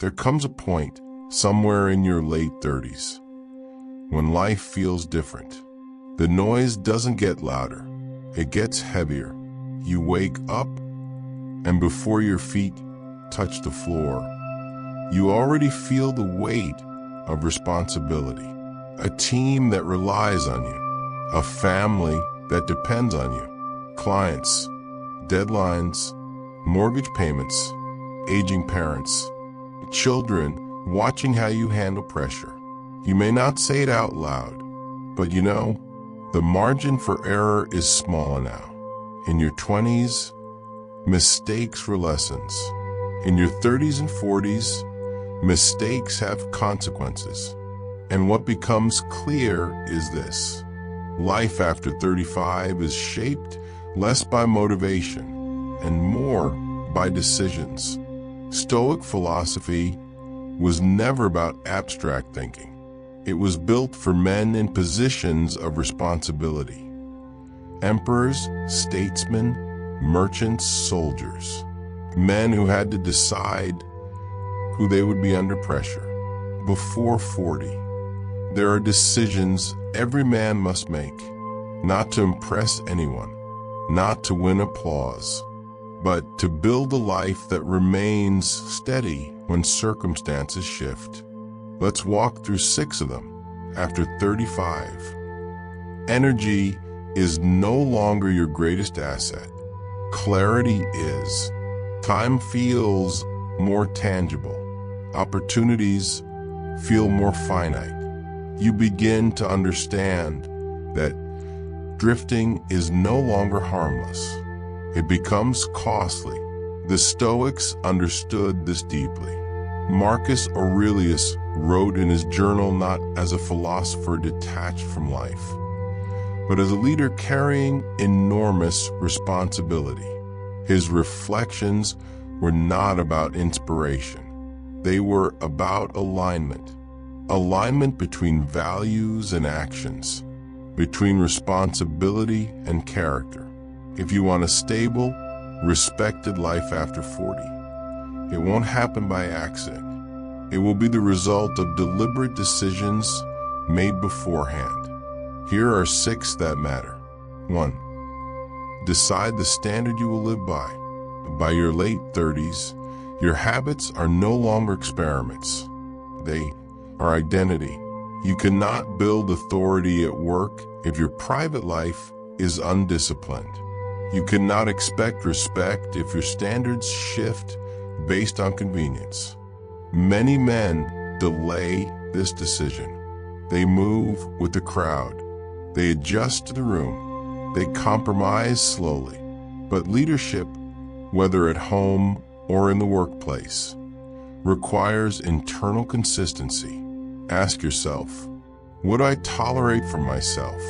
There comes a point, somewhere in your late 30s, when life feels different. The noise doesn't get louder, it gets heavier. You wake up, and before your feet touch the floor, you already feel the weight of responsibility. A team that relies on you, a family that depends on you, clients, deadlines, mortgage payments, aging parents, children watching how you handle pressure. You may not say it out loud, but you know, the margin for error is smaller now. In your 20s, mistakes were lessons. In your 30s and 40s, mistakes have consequences. And what becomes clear is this: life after 35 is shaped less by motivation and more by decisions. Stoic philosophy was never about abstract thinking. It was built for men in positions of responsibility. Emperors, statesmen, merchants, soldiers. Men who had to decide who they would be under pressure. Before 40, there are decisions every man must make, not to impress anyone, not to win applause, but to build a life that remains steady when circumstances shift. Let's walk through 6 of them. After 35, energy is no longer your greatest asset. Clarity is. Time feels more tangible. Opportunities feel more finite. You begin to understand that drifting is no longer harmless. It becomes costly. The Stoics understood this deeply. Marcus Aurelius wrote in his journal not as a philosopher detached from life, but as a leader carrying enormous responsibility. His reflections were not about inspiration. They were about alignment. Alignment between values and actions, between responsibility and character. If you want a stable, respected life after 40, it won't happen by accident. It will be the result of deliberate decisions made beforehand. Here are 6 that matter. 1. Decide the standard you will live by. By your late 30s, your habits are no longer experiments. They are identity. You cannot build authority at work if your private life is undisciplined. You cannot expect respect if your standards shift based on convenience. Many men delay this decision. They move with the crowd. They adjust to the room. They compromise slowly. But leadership, whether at home or in the workplace, requires internal consistency. Ask yourself, would I tolerate for myself?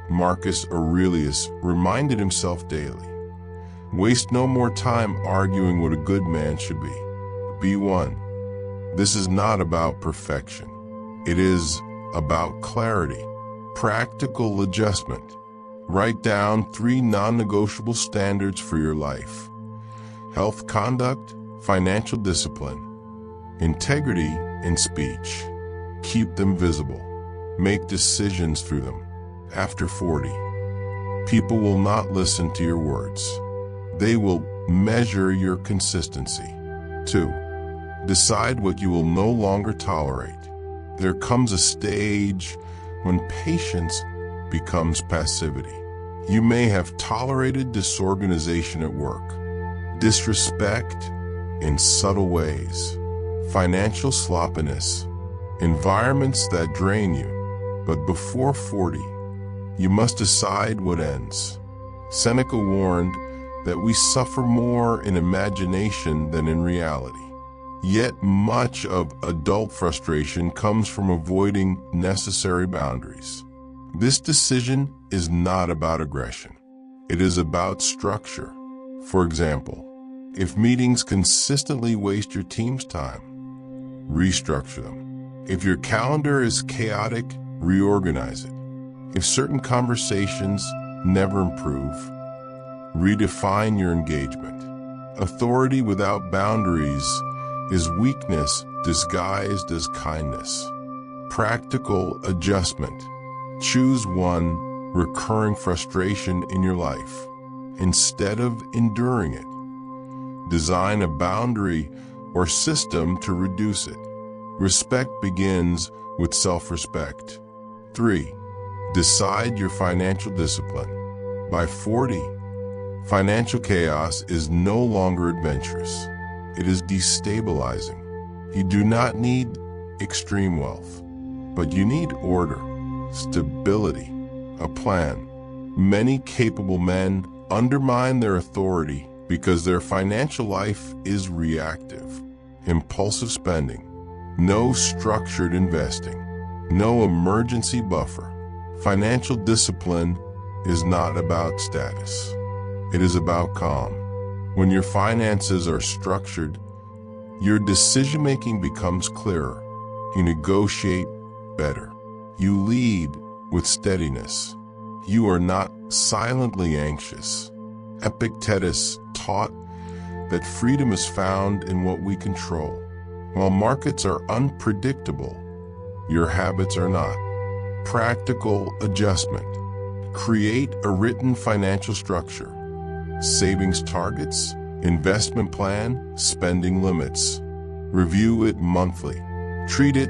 Marcus Aurelius reminded himself daily. Waste no more time arguing what a good man should be. Be one. This is not about perfection. It is about clarity, practical adjustment. Write down 3 non-negotiable standards for your life: health conduct, financial discipline, integrity in speech. Keep them visible. Make decisions through them. After 40, people will not listen to your words. They will measure your consistency. 2. Decide what you will no longer tolerate. There comes a stage when patience becomes passivity. You may have tolerated disorganization at work, disrespect in subtle ways, financial sloppiness, environments that drain you. But before 40, you must decide what ends. Seneca warned that we suffer more in imagination than in reality. Yet much of adult frustration comes from avoiding necessary boundaries. This decision is not about aggression. It is about structure. For example, if meetings consistently waste your team's time, restructure them. If your calendar is chaotic, reorganize it. If certain conversations never improve, redefine your engagement. Authority without boundaries is weakness disguised as kindness. Practical adjustment. Choose one recurring frustration in your life instead of enduring it. Design a boundary or system to reduce it. Respect begins with self-respect. 3. Decide your financial discipline. By 40, financial chaos is no longer adventurous. It is destabilizing. You do not need extreme wealth, but you need order, stability, a plan. Many capable men undermine their authority because their financial life is reactive. Impulsive spending, no structured investing, no emergency buffer. Financial discipline is not about status. It is about calm. When your finances are structured, your decision-making becomes clearer. You negotiate better. You lead with steadiness. You are not silently anxious. Epictetus taught that freedom is found in what we control. While markets are unpredictable, your habits are not. Practical adjustment. Create a written financial structure. Savings targets, investment plan, spending limits. Review it monthly. Treat it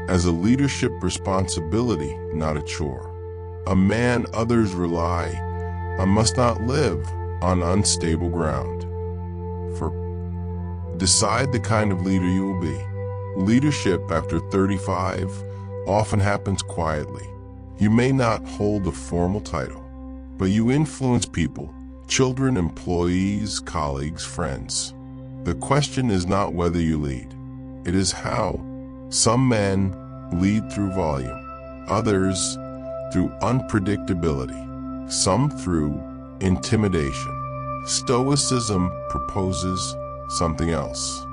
as a leadership responsibility, not a chore. A man others rely on must not live on unstable ground. Decide the kind of leader you will be. Leadership after 35 often happens quietly. You may not hold a formal title, but you influence people, children, employees, colleagues, friends. The question is not whether you lead. It is how. Some men lead through volume, others through unpredictability, some through intimidation. Stoicism proposes something else.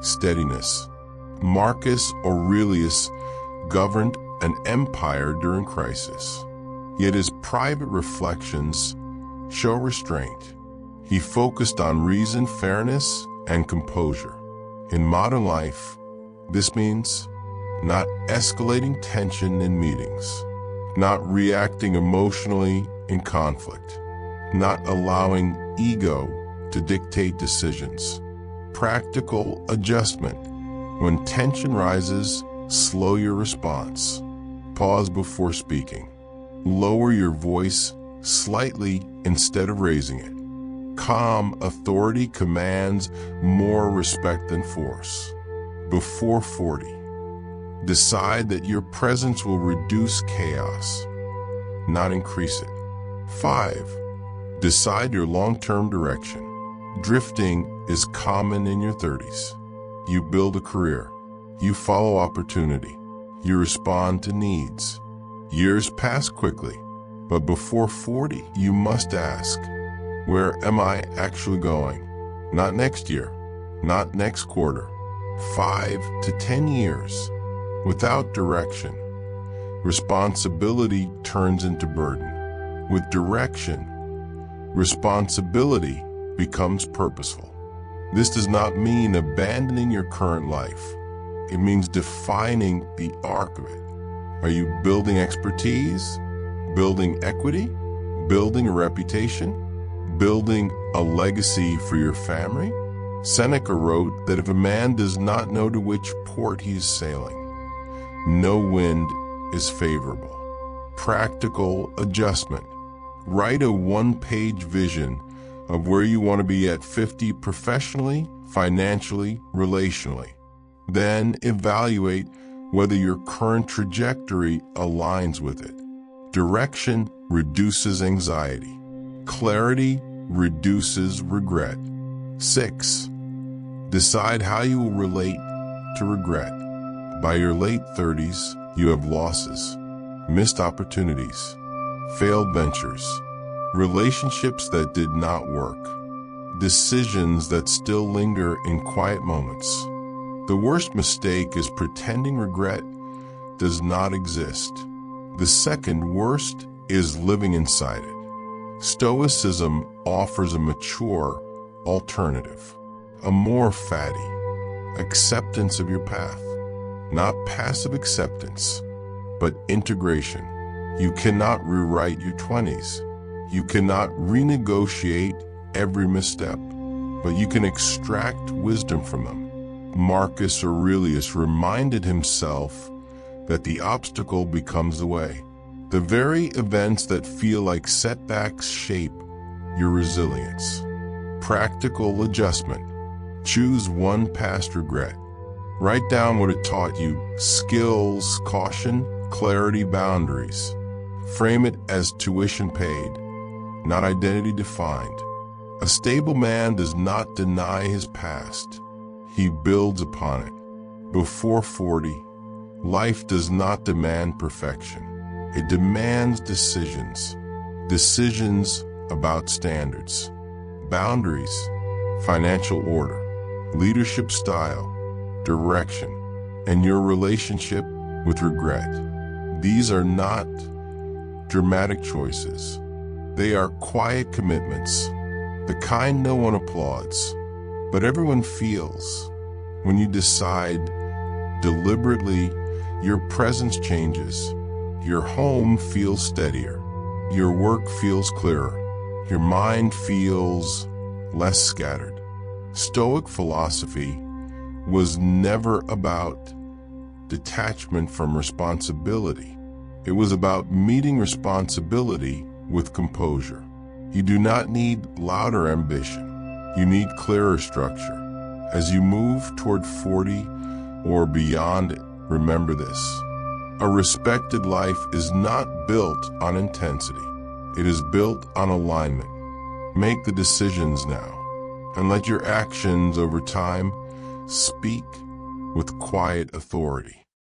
Steadiness. Marcus Aurelius governed an empire during crisis, yet his private reflections show restraint. He focused on reason, fairness, and composure. In modern life, this means not escalating tension in meetings, not reacting emotionally in conflict, not allowing ego to dictate decisions. Practical adjustment. When tension rises, slow your response. Pause before speaking. Lower your voice slightly instead of raising it. Calm authority commands more respect than force. Before 40, decide that your presence will reduce chaos, not increase it. 5. Decide your long-term direction. Drifting is common in your 30s. You build a career. You follow opportunity. You respond to needs. Years pass quickly, but before 40, you must ask, where am I actually going? Not next year, not next quarter. 5 to 10 years. Without direction, responsibility turns into burden. With direction, responsibility becomes purposeful. This does not mean abandoning your current life. It means defining the arc of it. Are you building expertise? Building equity? Building a reputation? Building a legacy for your family? Seneca wrote that if a man does not know to which port he is sailing, no wind is favorable. Practical adjustment. Write a one-page vision of where you want to be at 50 professionally, financially, relationally. Then evaluate whether your current trajectory aligns with it. Direction reduces anxiety. Clarity reduces regret. 6. Decide how you will relate to regret. By your late 30s, you have losses, missed opportunities, failed ventures, relationships that did not work, decisions that still linger in quiet moments. The worst mistake is pretending regret does not exist. The second worst is living inside it. Stoicism offers a mature alternative, a more fatty, acceptance of your path. Not passive acceptance, but integration. You cannot rewrite your 20s. You cannot renegotiate every misstep, but you can extract wisdom from them. Marcus Aurelius reminded himself that the obstacle becomes the way. The very events that feel like setbacks shape your resilience. Practical adjustment. Choose one past regret. Write down what it taught you: skills, caution, clarity, boundaries. Frame it as tuition paid, not identity defined. A stable man does not deny his past. He builds upon it. Before 40, life does not demand perfection. It demands decisions. Decisions about standards, boundaries, financial order, leadership style, direction, and your relationship with regret. These are not dramatic choices. They are quiet commitments, the kind no one applauds, but everyone feels. When you decide deliberately, your presence changes. Your home feels steadier. Your work feels clearer. Your mind feels less scattered. Stoic philosophy was never about detachment from responsibility. It was about meeting responsibility with composure. You do not need louder ambition. You need clearer structure. As you move toward 40 or beyond it, remember this: a respected life is not built on intensity. It is built on alignment. Make the decisions now, and let your actions over time speak with quiet authority.